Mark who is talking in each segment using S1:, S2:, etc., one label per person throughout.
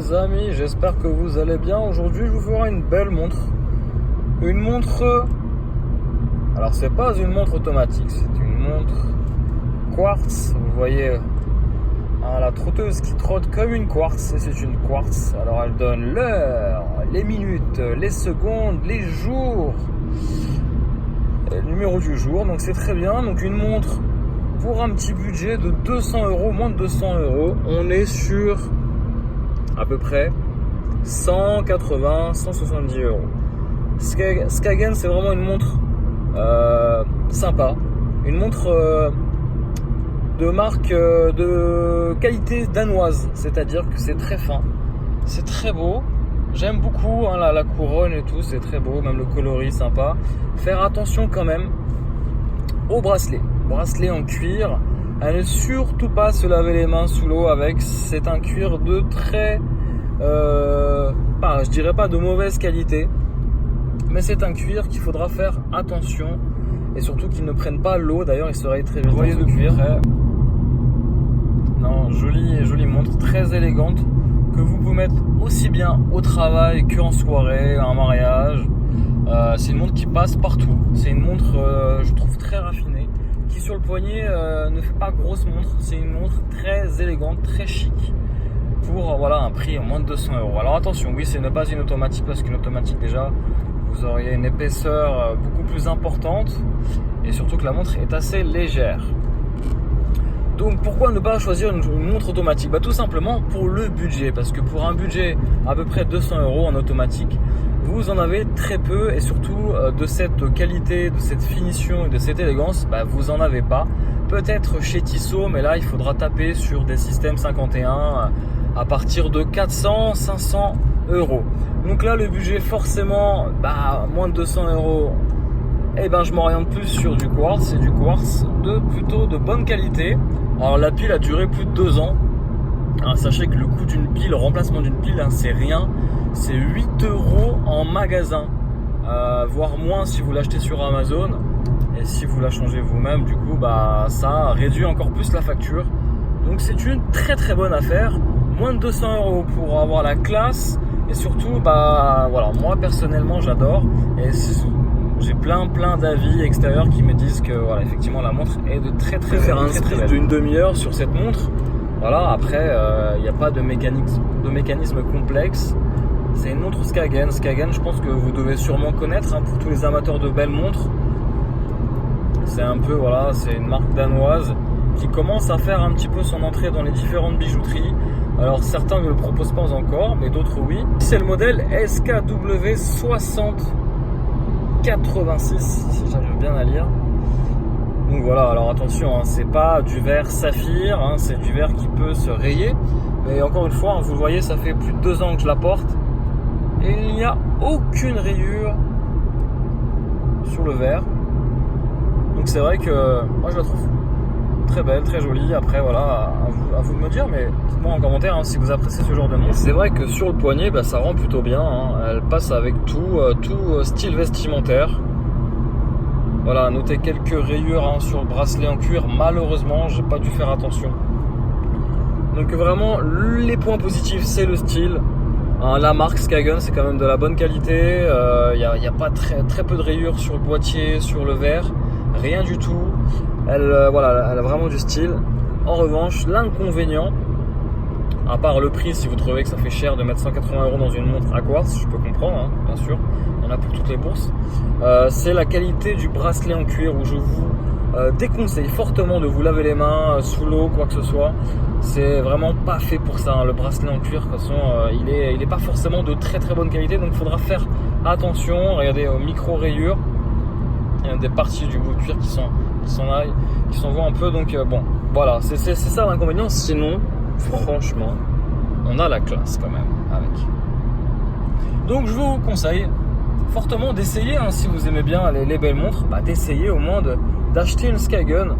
S1: les amis, j'espère que vous allez bien. Aujourd'hui je vous ferai une belle montre. Une montre... Alors c'est pas une montre automatique, c'est une montre quartz. Vous voyez la trotteuse qui trotte comme une quartz, et c'est une quartz. Alors elle donne l'heure, les minutes, les secondes, les jours, le numéro du jour, donc c'est très bien. Donc une montre pour un petit budget de 200 euros, moins de 200 euros. On est sur à peu près 180, 170 euros. Skagen, c'est vraiment une montre sympa, une montre de marque de qualité danoise, c'est-à-dire que c'est très fin, c'est très beau. J'aime beaucoup la couronne et tout, c'est très beau, même le coloris sympa. Faire attention quand même au bracelet en cuir, à ne surtout pas se laver les mains sous l'eau avec. C'est un cuir de très je dirais pas de mauvaise qualité, mais c'est un cuir qu'il faudra faire attention, et surtout qu'il ne prenne pas l'eau. D'ailleurs il se raye très vite. Vous voyez le cuir, jolie montre, très élégante, que vous pouvez mettre aussi bien au travail qu'en soirée, à un mariage. C'est une montre qui passe partout. C'est une montre, je trouve, très raffinée, qui sur le poignet ne fait pas grosse montre. C'est une montre très élégante, très chic, pour un prix en moins de 200 euros. Alors attention, oui, ce n'est pas une automatique, parce qu'une automatique déjà, vous auriez une épaisseur beaucoup plus importante, et surtout que la montre est assez légère. Donc pourquoi ne pas choisir une montre automatique? Tout simplement pour le budget, parce que pour un budget à peu près 200 euros en automatique, vous en avez très peu, et surtout de cette qualité, de cette finition et de cette élégance, vous en avez pas. Peut-être chez Tissot, mais là il faudra taper sur des systèmes 51 à partir de 400, 500 euros. Donc là le budget forcément, moins de 200 euros, je m'oriente plus sur du quartz, et du quartz plutôt de bonne qualité. Alors la pile a duré plus de 2 ans. Alors, sachez que le coût d'une pile, le remplacement d'une pile, c'est rien. C'est 8 euros en magasin, voire moins si vous l'achetez sur Amazon. Et si vous la changez vous-même, du coup, ça réduit encore plus la facture. Donc c'est une très très bonne affaire. Moins de 200 euros pour avoir la classe. Et surtout, moi personnellement j'adore. Et j'ai plein d'avis extérieurs qui me disent que effectivement la montre est de très faire un sprint d'une demi-heure sur cette montre. Après il n'y a pas de mécanisme complexe. C'est une montre Skagen. Skagen, je pense que vous devez sûrement connaître, pour tous les amateurs de belles montres. C'est un peu c'est une marque danoise qui commence à faire un petit peu son entrée dans les différentes bijouteries. Alors certains ne le proposent pas encore, mais d'autres oui. C'est le modèle SKW 6086, si j'arrive bien à lire. Donc alors attention, c'est pas du verre saphir, c'est du verre qui peut se rayer. Mais encore une fois, vous le voyez, ça fait plus de 2 ans que je la porte, et il n'y a aucune rayure sur le verre. Donc c'est vrai que moi je la trouve très belle, très jolie. Après à vous de me dire, mais dites-moi en commentaire si vous appréciez ce genre de montre. C'est vrai que sur le poignet, ça rend plutôt bien, elle passe avec tout style vestimentaire. Notez quelques rayures sur le bracelet en cuir. Malheureusement, j'ai pas dû faire attention. Donc vraiment, les points positifs, c'est le style. La marque Skagen, c'est quand même de la bonne qualité. Il y a pas très peu de rayures sur le boîtier, sur le verre, rien du tout. Elle a vraiment du style. En revanche, l'inconvénient, à part le prix, si vous trouvez que ça fait cher de mettre 180 euros dans une montre à quartz, je peux comprendre, bien sûr, il y en a pour toutes les bourses, c'est la qualité du bracelet en cuir, où je vous déconseille fortement de vous laver les mains sous l'eau, quoi que ce soit. C'est vraiment pas fait pour ça, le bracelet en cuir. De toute façon, il est pas forcément de très bonne qualité, donc il faudra faire attention. Regardez, aux micro rayures, il y a des parties du bout de cuir qui s'en vont un peu. Donc c'est ça l'inconvénient. Sinon, franchement, on a la classe quand même avec. Donc je vous conseille fortement d'essayer, si vous aimez bien les belles montres, d'essayer au moins d'acheter une Skagen.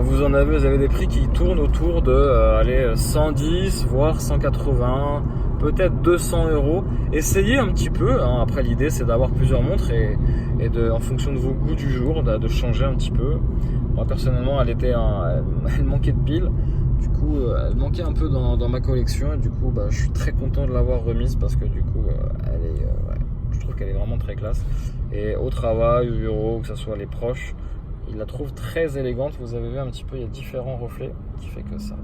S1: Vous avez des prix qui tournent autour de 110 voire 180, peut-être 200 euros. Essayez un petit peu, après l'idée c'est d'avoir plusieurs montres et en fonction de vos goûts du jour, de changer un petit peu. Moi personnellement elle manquait de piles, Du coup, elle manquait un peu dans ma collection et du coup, je suis très content de l'avoir remise parce que du coup, je trouve qu'elle est vraiment très classe. Et au travail, au bureau, que ce soit les proches, ils la trouvent très élégante. Vous avez vu un petit peu, il y a différents reflets qui fait que ça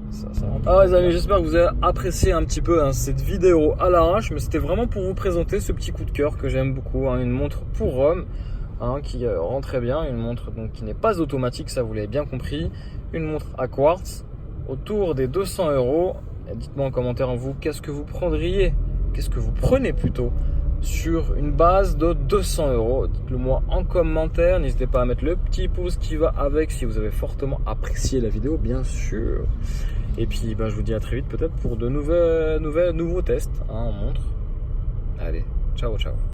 S1: rend. Ah les amis, j'espère que vous avez apprécié un petit peu cette vidéo à l'arrache, mais c'était vraiment pour vous présenter ce petit coup de cœur que j'aime beaucoup, une montre pour homme. Qui rend très bien, une montre donc, qui n'est pas automatique, ça vous l'avez bien compris, une montre à quartz autour des 200 €. Dites-moi en commentaire vous, qu'est-ce que vous prendriez, qu'est-ce que vous prenez plutôt sur une base de 200 €. Dites-le moi en commentaire, n'hésitez pas à mettre le petit pouce qui va avec si vous avez fortement apprécié la vidéo bien sûr. Et puis je vous dis à très vite peut-être pour de nouveaux tests en montre. Allez, ciao ciao.